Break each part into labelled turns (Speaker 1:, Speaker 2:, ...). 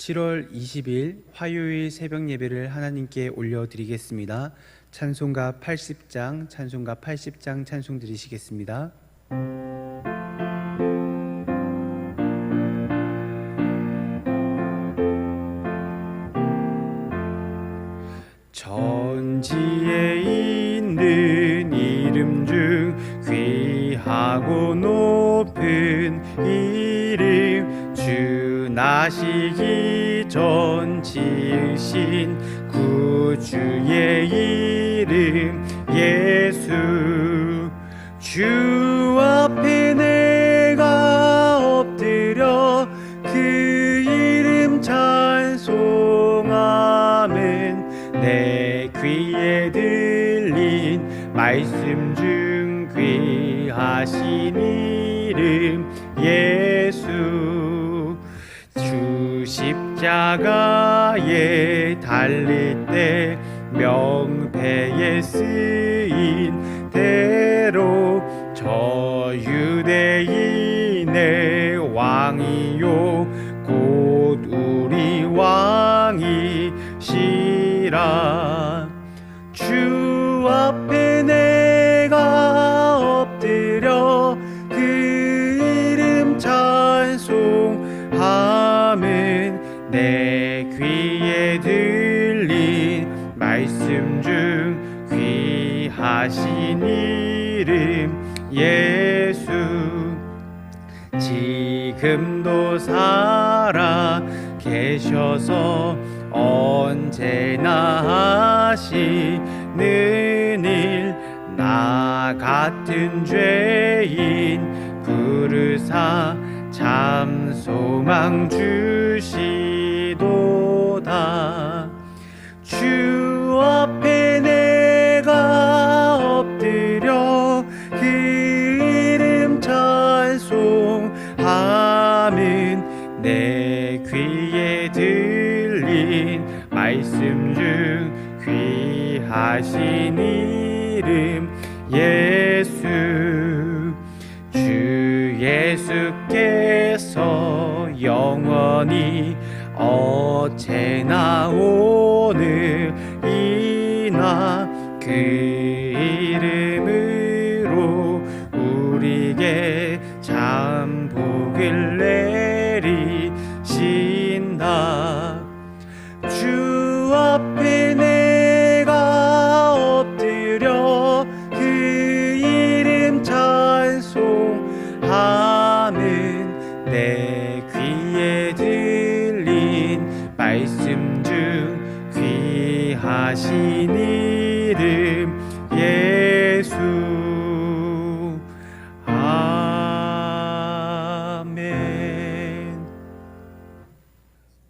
Speaker 1: 7월 20일 화요일 새벽 예배를 하나님께 올려드리겠습니다. 찬송가 80장, 찬송가 80장 찬송 드리시겠습니다. 전지에 있는 이름 중 귀하고 높은 이름, 주 나시기 전 지으신 구주의 이름 예수. 주 앞에 내가 엎드려 그 이름 찬송하면 내 귀에 들린 말씀 중 귀하신 이름 예수. 주 십자가에 달릴 때 명패에 쓰인 대로 저 유대인의 왕이요 곧 우리 왕이시라. 주 앞에 내가 엎드려 그 이름 찬송하면 내 귀에 들린 말씀 중 귀하신 이름 예수. 지금도 살아 계셔서 언제나 하시는 일, 나 같은 죄인 부르사 참 소망 주시도다. 주 앞에 내가 엎드려 그 이름 찬송하면 내 귀에 들린 말씀 중 귀하신 이름 예수. 주 예수께서 영원히 어제나 오늘이나 그 이름으로 우리에게 참 복을 내리신다. 주 앞에 내가 엎드려 그 이름 찬송하면 내 귀에 들린 말씀 중 귀하신 이름 예수. 아멘.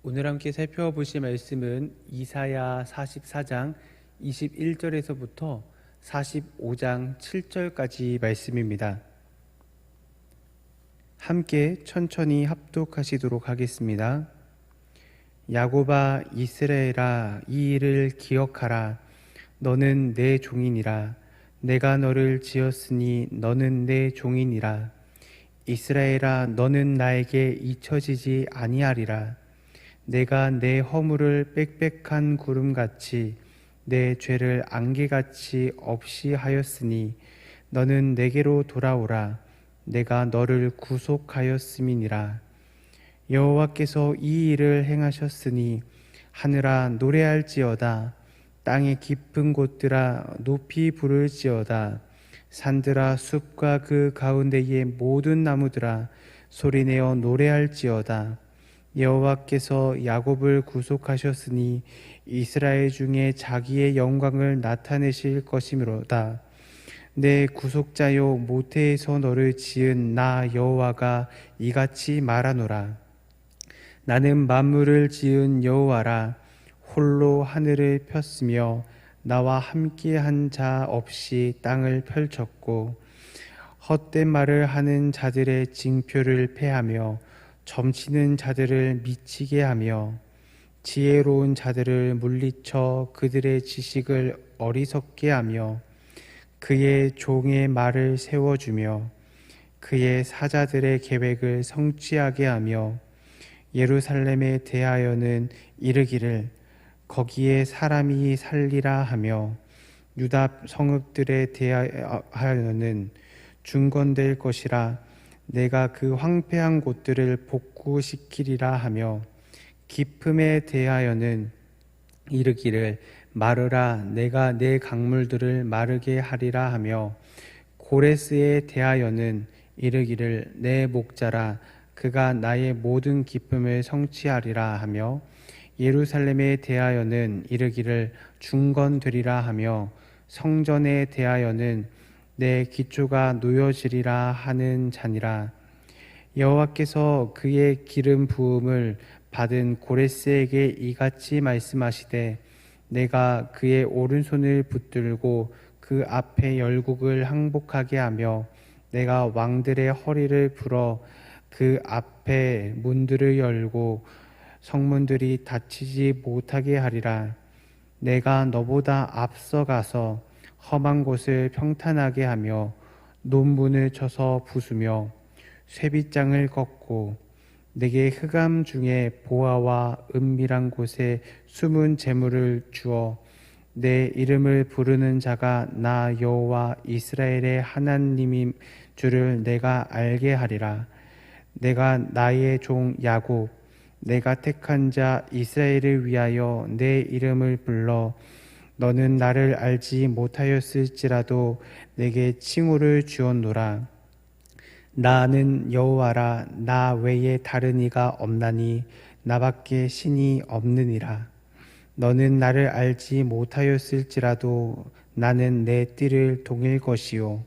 Speaker 1: 오늘 함께 살펴보실 말씀은 이사야 44장 21절에서부터 45장 7절까지 말씀입니다. 함께 천천히 합독하시도록 하겠습니다. 야곱아 이스라엘아, 이 일을 기억하라. 너는 내 종이니라. 내가 너를 지었으니 너는 내 종이니라. 이스라엘아, 너는 나에게 잊혀지지 아니하리라. 내가 내 허물을 빽빽한 구름같이 내 죄를 안개같이 없이 하였으니 너는 내게로 돌아오라. 내가 너를 구속하였음이니라. 여호와께서 이 일을 행하셨으니 하늘아 노래할지어다. 땅의 깊은 곳들아 높이 부를지어다. 산들아 숲과 그 가운데의 모든 나무들아 소리내어 노래할지어다. 여호와께서 야곱을 구속하셨으니 이스라엘 중에 자기의 영광을 나타내실 것이므로다. 내 구속자요 모태에서 너를 지은 나 여호와가 이같이 말하노라. 나는 만물을 지은 여호와라. 홀로 하늘을 폈으며 나와 함께한 자 없이 땅을 펼쳤고 헛된 말을 하는 자들의 징표를 패하며 점치는 자들을 미치게 하며 지혜로운 자들을 물리쳐 그들의 지식을 어리석게 하며 그의 종의 말을 세워주며 그의 사자들의 계획을 성취하게 하며 예루살렘에 대하여는 이르기를 거기에 사람이 살리라 하며 유다 성읍들에 대하여는 중건될 것이라 내가 그 황폐한 곳들을 복구시키리라 하며 깊음에 대하여는 이르기를 마르라 내가 내 강물들을 마르게 하리라 하며 고레스에 대하여는 이르기를 내 목자라 그가 나의 모든 기쁨을 성취하리라 하며 예루살렘에 대하여는 이르기를 중건되리라 하며 성전에 대하여는 내 기초가 놓여지리라 하는 자니라. 여호와께서 그의 기름 부음을 받은 고레스에게 이같이 말씀하시되 내가 그의 오른손을 붙들고 그 앞에 열국을 항복하게 하며 내가 왕들의 허리를 풀어 그 앞에 문들을 열고 성문들이 닫히지 못하게 하리라. 내가 너보다 앞서가서 험한 곳을 평탄하게 하며 논문을 쳐서 부수며 쇠빗장을 꺾고 내게 흑암 중에 보화와 은밀한 곳에 숨은 재물을 주어 내 이름을 부르는 자가 나 여호와 이스라엘의 하나님인 줄을 내가 알게 하리라. 내가 나의 종 야곱 내가 택한 자 이스라엘을 위하여 내 이름을 불러 너는 나를 알지 못하였을지라도 내게 칭호를 주었노라. 나는 여호와라 나 외에 다른 이가 없나니 나밖에 신이 없느니라. 너는 나를 알지 못하였을지라도 나는 내 띠를 동일 것이요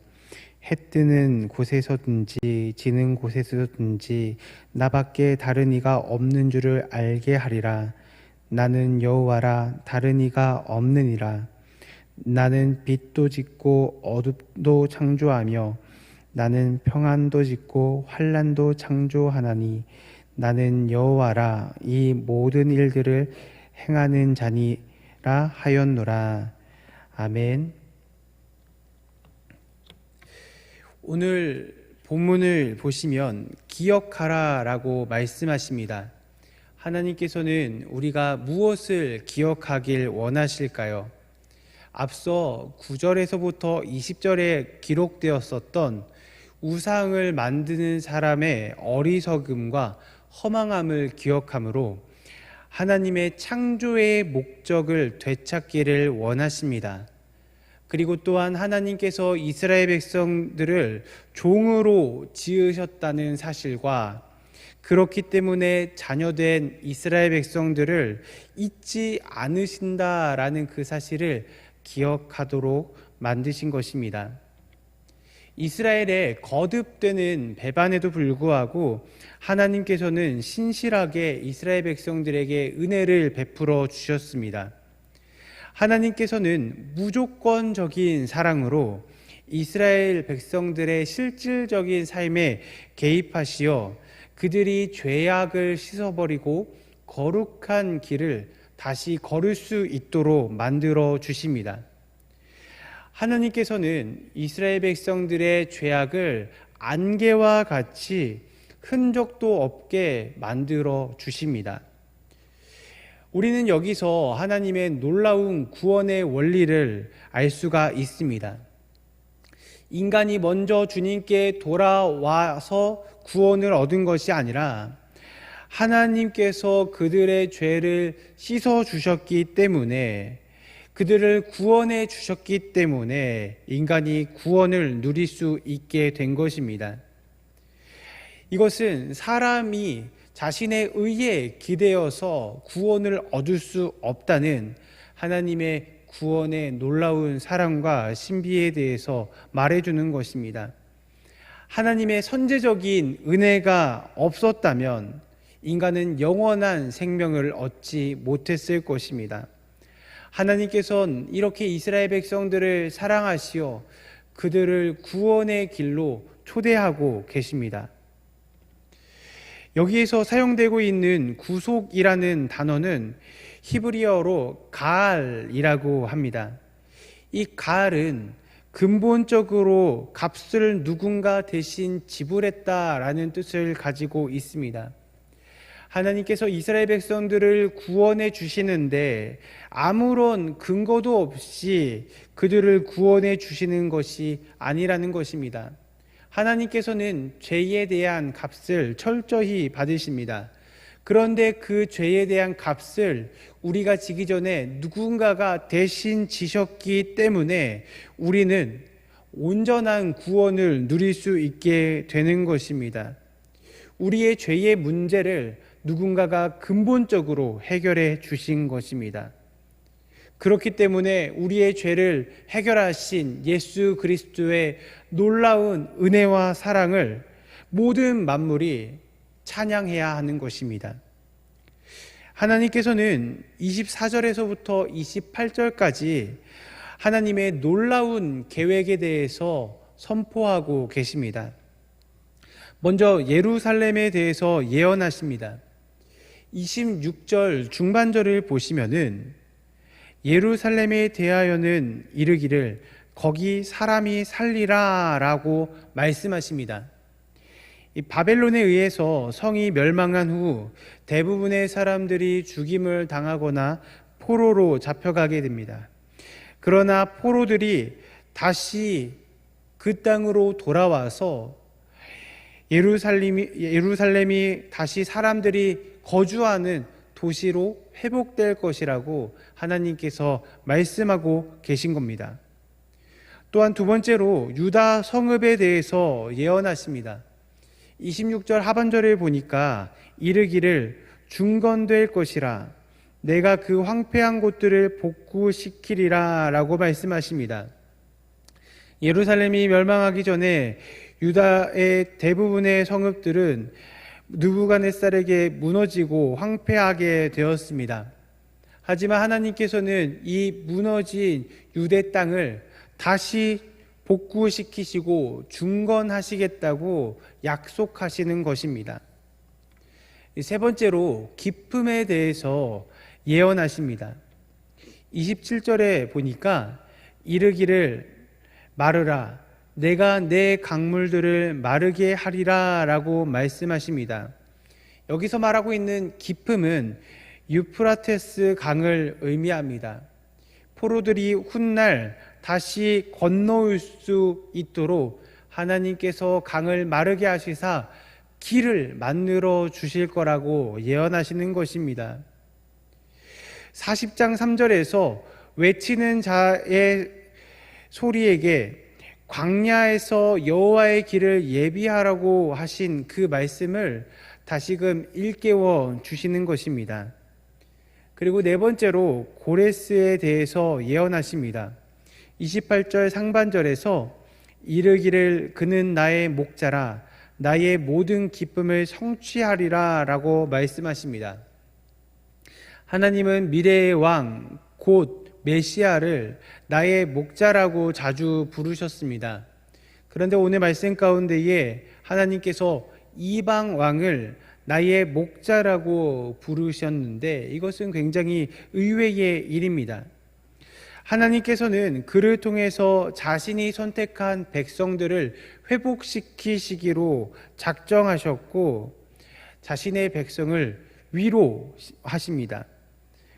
Speaker 1: 해 뜨는 곳에서든지 지는 곳에서든지 나밖에 다른 이가 없는 줄을 알게 하리라. 나는 여호와라 다른 이가 없느니라. 나는 빛도 짓고 어둠도 창조하며 나는 평안도 짓고 환난도 창조하나니 나는 여호와라 이 모든 일들을 행하는 자니라 하였노라. 아멘. 오늘 본문을 보시면 기억하라 라고 말씀하십니다. 하나님께서는 우리가 무엇을 기억하길 원하실까요? 앞서 9절에서부터 20절에 기록되었었던 우상을 만드는 사람의 어리석음과 허망함을 기억하므로 하나님의 창조의 목적을 되찾기를 원하십니다. 그리고 또한 하나님께서 이스라엘 백성들을 종으로 지으셨다는 사실과 그렇기 때문에 자녀된 이스라엘 백성들을 잊지 않으신다라는 그 사실을 기억하도록 만드신 것입니다. 이스라엘의 거듭되는 배반에도 불구하고 하나님께서는 신실하게 이스라엘 백성들에게 은혜를 베풀어 주셨습니다. 하나님께서는 무조건적인 사랑으로 이스라엘 백성들의 실질적인 삶에 개입하시어 그들이 죄악을 씻어버리고 거룩한 길을 다시 걸을 수 있도록 만들어 주십니다. 하나님께서는 이스라엘 백성들의 죄악을 안개와 같이 흔적도 없게 만들어 주십니다. 우리는 여기서 하나님의 놀라운 구원의 원리를 알 수가 있습니다. 인간이 먼저 주님께 돌아와서 구원을 얻은 것이 아니라 하나님께서 그들의 죄를 씻어 주셨기 때문에 그들을 구원해 주셨기 때문에 인간이 구원을 누릴 수 있게 된 것입니다. 이것은 사람이 자신의 의에 기대어서 구원을 얻을 수 없다는 하나님의 구원의 놀라운 사랑과 신비에 대해서 말해주는 것입니다. 하나님의 선제적인 은혜가 없었다면 인간은 영원한 생명을 얻지 못했을 것입니다. 하나님께서는 이렇게 이스라엘 백성들을 사랑하시어 그들을 구원의 길로 초대하고 계십니다. 여기에서 사용되고 있는 구속이라는 단어는 히브리어로 가알이라고 합니다. 이 가알은 근본적으로 값을 누군가 대신 지불했다라는 뜻을 가지고 있습니다. 하나님께서 이스라엘 백성들을 구원해 주시는데 아무런 근거도 없이 그들을 구원해 주시는 것이 아니라는 것입니다. 하나님께서는 죄에 대한 값을 철저히 받으십니다. 그런데 그 죄에 대한 값을 우리가 지기 전에 누군가가 대신 지셨기 때문에 우리는 온전한 구원을 누릴 수 있게 되는 것입니다. 우리의 죄의 문제를 누군가가 근본적으로 해결해 주신 것입니다. 그렇기 때문에 우리의 죄를 해결하신 예수 그리스도의 놀라운 은혜와 사랑을 모든 만물이 찬양해야 하는 것입니다. 하나님께서는 24절에서부터 28절까지 하나님의 놀라운 계획에 대해서 선포하고 계십니다. 먼저 예루살렘에 대해서 예언하십니다. 26절 중반절을 보시면은 예루살렘에 대하여는 이르기를 거기 사람이 살리라 라고 말씀하십니다. 이 바벨론에 의해서 성이 멸망한 후 대부분의 사람들이 죽임을 당하거나 포로로 잡혀가게 됩니다. 그러나 포로들이 다시 그 땅으로 돌아와서 예루살렘이 다시 사람들이 거주하는 도시로 회복될 것이라고 하나님께서 말씀하고 계신 겁니다. 또한 두 번째로 유다 성읍에 대해서 예언하십니다. 26절 하반절을 보니까 이르기를 중건될 것이라 내가 그 황폐한 곳들을 복구시키리라 라고 말씀하십니다. 예루살렘이 멸망하기 전에 유다의 대부분의 성읍들은 느부갓네살에게 무너지고 황폐하게 되었습니다. 하지만 하나님께서는 이 무너진 유대 땅을 다시 복구시키시고 중건하시겠다고 약속하시는 것입니다. 세 번째로 기쁨에 대해서 예언하십니다. 27절에 보니까 이르기를 마르라 내가 내 강물들을 마르게 하리라 라고 말씀하십니다. 여기서 말하고 있는 기쁨은 유프라테스 강을 의미합니다. 포로들이 훗날 다시 건너올 수 있도록 하나님께서 강을 마르게 하시사 길을 만들어 주실 거라고 예언하시는 것입니다. 40장 3절에서 외치는 자의 소리에게 광야에서 여호와의 길을 예비하라고 하신 그 말씀을 다시금 일깨워 주시는 것입니다. 그리고 네 번째로 고레스에 대해서 예언하십니다. 28절 상반절에서 이르기를 그는 나의 목자라 나의 모든 기쁨을 성취하리라 라고 말씀하십니다. 하나님은 미래의 왕 곧 메시아를 나의 목자라고 자주 부르셨습니다. 그런데 오늘 말씀 가운데에 하나님께서 이방 왕을 나의 목자라고 부르셨는데 이것은 굉장히 의외의 일입니다. 하나님께서는 그를 통해서 자신이 선택한 백성들을 회복시키시기로 작정하셨고 자신의 백성을 위로하십니다.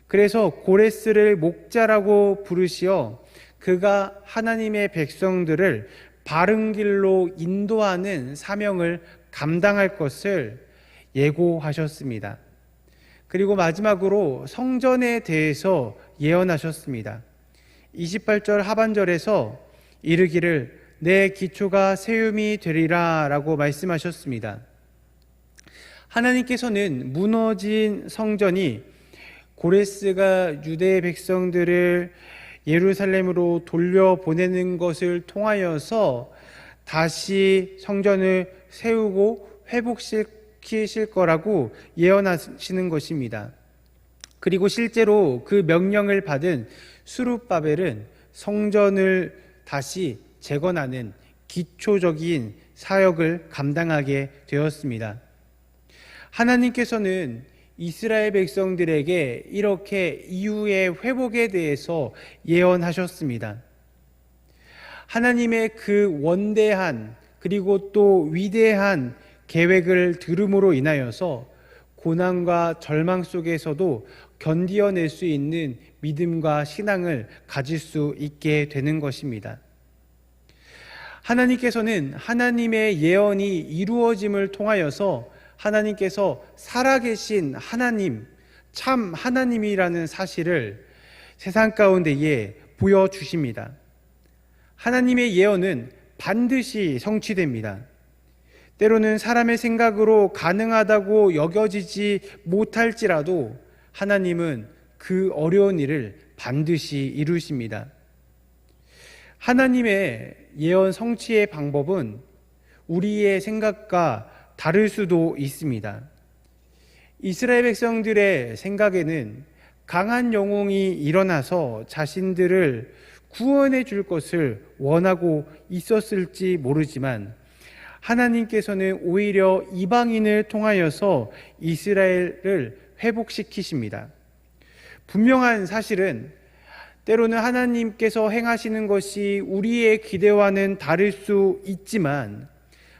Speaker 1: 그래서 고레스를 목자라고 부르시어 그가 하나님의 백성들을 바른 길로 인도하는 사명을 감당할 것을 예고하셨습니다. 그리고 마지막으로 성전에 대해서 예언하셨습니다. 28절 하반절에서 이르기를 내 기초가 세움이 되리라 라고 말씀하셨습니다. 하나님께서는 무너진 성전이 고레스가 유대 백성들을 예루살렘으로 돌려보내는 것을 통하여서 다시 성전을 세우고 회복시키실 거라고 예언하시는 것입니다. 그리고 실제로 그 명령을 받은 스룹바벨은 성전을 다시 재건하는 기초적인 사역을 감당하게 되었습니다. 하나님께서는 이스라엘 백성들에게 이렇게 이후의 회복에 대해서 예언하셨습니다. 하나님의 그 원대한 그리고 또 위대한 계획을 들음으로 인하여서 고난과 절망 속에서도 견디어낼 수 있는 믿음과 신앙을 가질 수 있게 되는 것입니다. 하나님께서는 하나님의 예언이 이루어짐을 통하여서 하나님께서 살아계신 하나님, 참 하나님이라는 사실을 세상 가운데에 보여주십니다. 하나님의 예언은 반드시 성취됩니다. 때로는 사람의 생각으로 가능하다고 여겨지지 못할지라도 하나님은 그 어려운 일을 반드시 이루십니다. 하나님의 예언 성취의 방법은 우리의 생각과 다를 수도 있습니다. 이스라엘 백성들의 생각에는 강한 영웅이 일어나서 자신들을 구원해 줄 것을 원하고 있었을지 모르지만 하나님께서는 오히려 이방인을 통하여서 이스라엘을 회복시키십니다. 분명한 사실은 때로는 하나님께서 행하시는 것이 우리의 기대와는 다를 수 있지만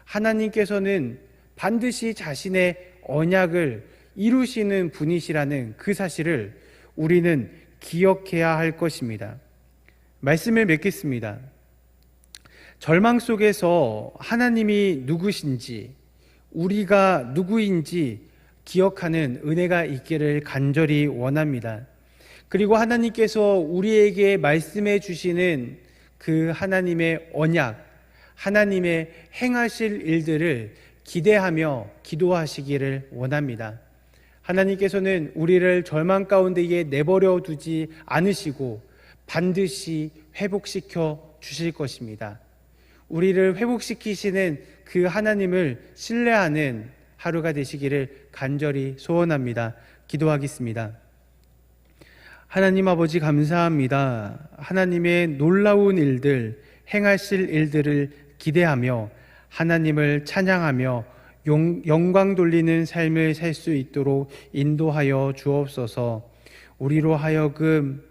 Speaker 1: 하나님께서는 반드시 자신의 언약을 이루시는 분이시라는 그 사실을 우리는 기억해야 할 것입니다. 말씀을 맺겠습니다. 절망 속에서 하나님이 누구신지, 우리가 누구인지 기억하는 은혜가 있기를 간절히 원합니다. 그리고 하나님께서 우리에게 말씀해 주시는 그 하나님의 언약, 하나님의 행하실 일들을 기대하며 기도하시기를 원합니다. 하나님께서는 우리를 절망 가운데에 내버려 두지 않으시고 반드시 회복시켜 주실 것입니다. 우리를 회복시키시는 그 하나님을 신뢰하는 하루가 되시기를 간절히 소원합니다. 기도하겠습니다. 하나님 아버지 감사합니다. 하나님의 놀라운 일들, 행하실 일들을 기대하며 하나님을 찬양하며 영광 돌리는 삶을 살 수 있도록 인도하여 주옵소서. 우리로 하여금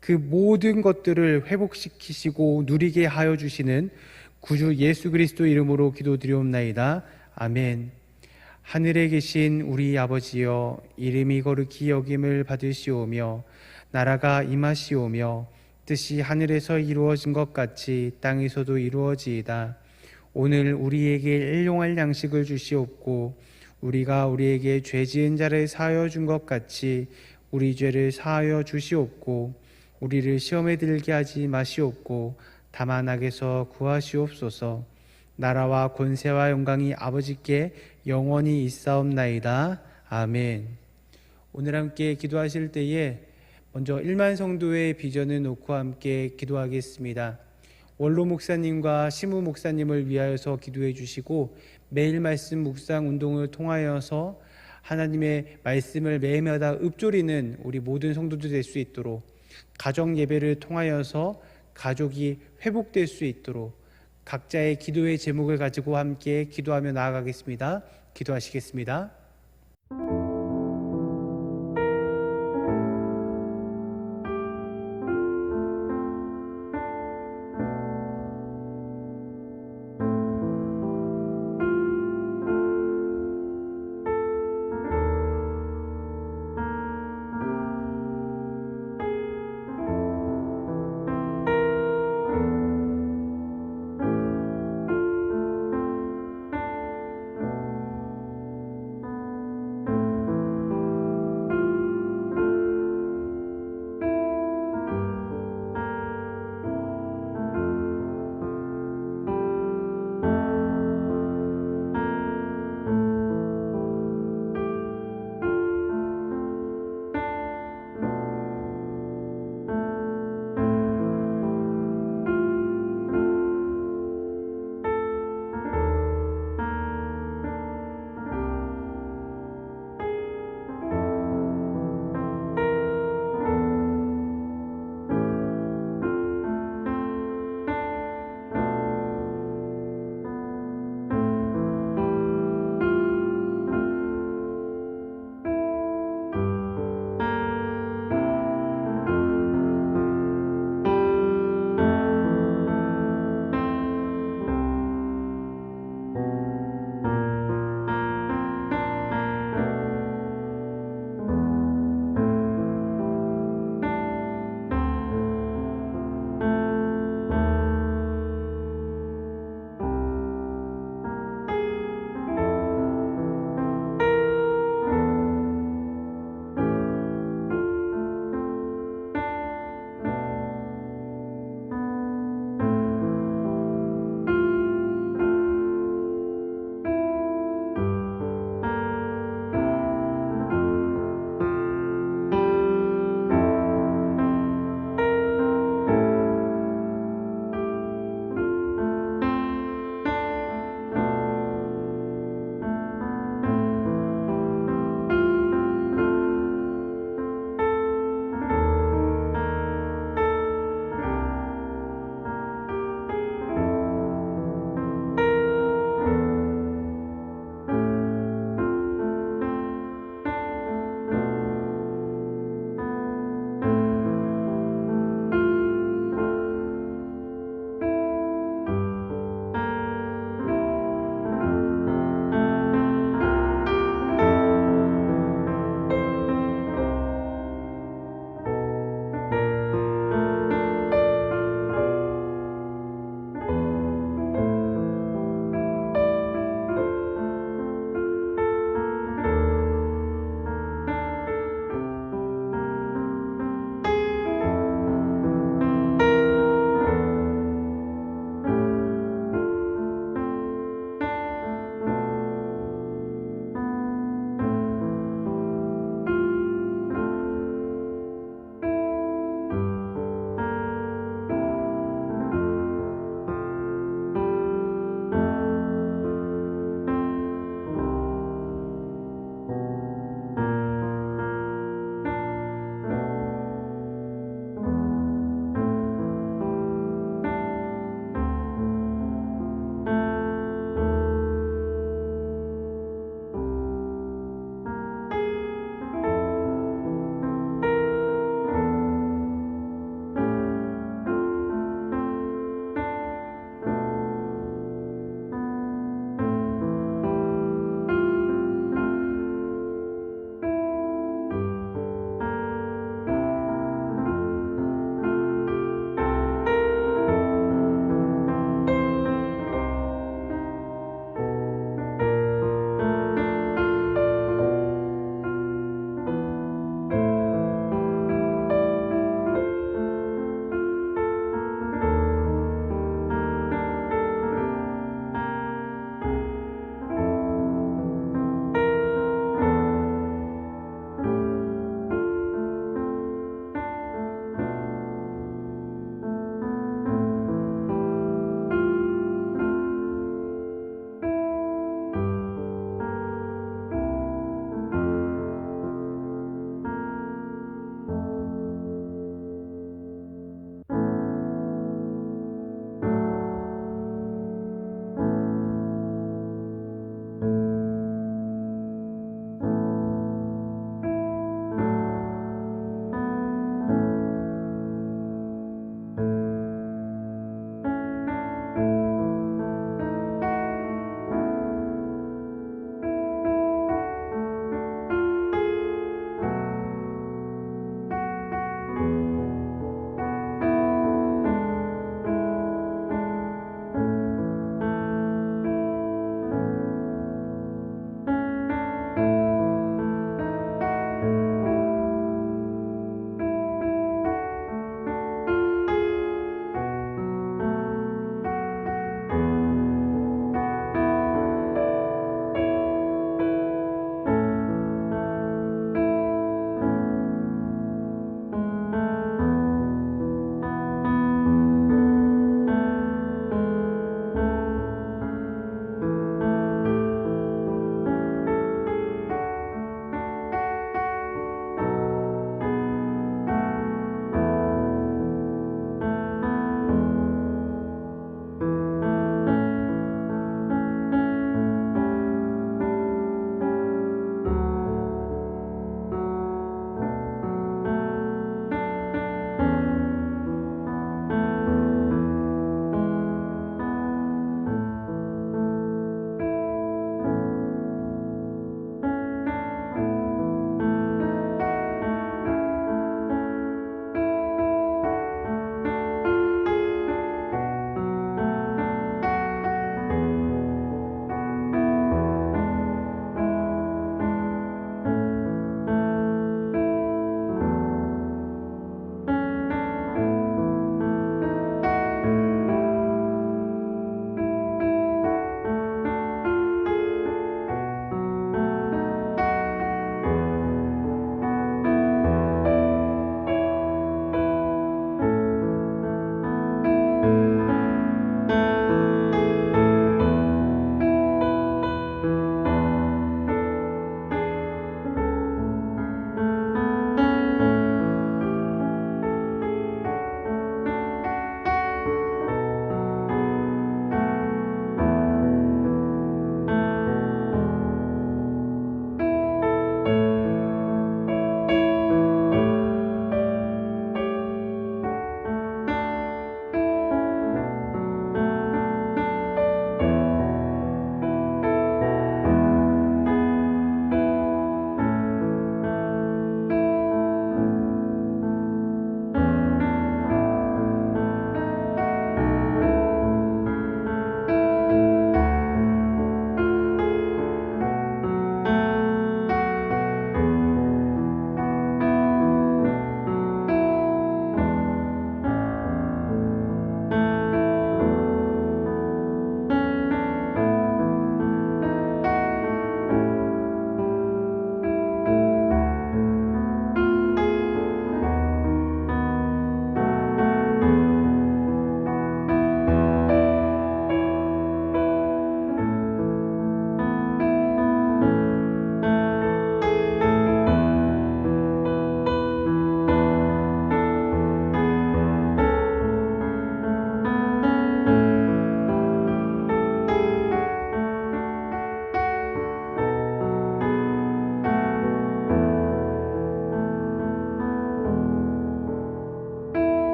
Speaker 1: 그 모든 것들을 회복시키시고 누리게 하여 주시는 구주 예수 그리스도 이름으로 기도드리옵나이다. 아멘. 하늘에 계신 우리 아버지여, 이름이 거룩히 여김을 받으시오며 나라가 임하시오며 뜻이 하늘에서 이루어진 것 같이 땅에서도 이루어지이다. 오늘 우리에게 일용할 양식을 주시옵고 우리가 우리에게 죄 지은 자를 사하여 준 것 같이 우리 죄를 사하여 주시옵고 우리를 시험에 들게 하지 마시옵고 다만 악에서 구하시옵소서. 나라와 권세와 영광이 아버지께 영원히 있사옵나이다. 아멘. 오늘 함께 기도하실 때에 먼저 1만 성도의 비전을 놓고 함께 기도하겠습니다. 원로 목사님과 시무 목사님을 위하여서 기도해 주시고 매일 말씀 묵상 운동을 통하여서 하나님의 말씀을 매일마다 읊조리는 우리 모든 성도들 될 수 있도록, 가정 예배를 통하여서 가족이 회복될 수 있도록 각자의 기도의 제목을 가지고 함께 기도하며 나아가겠습니다. 기도하시겠습니다.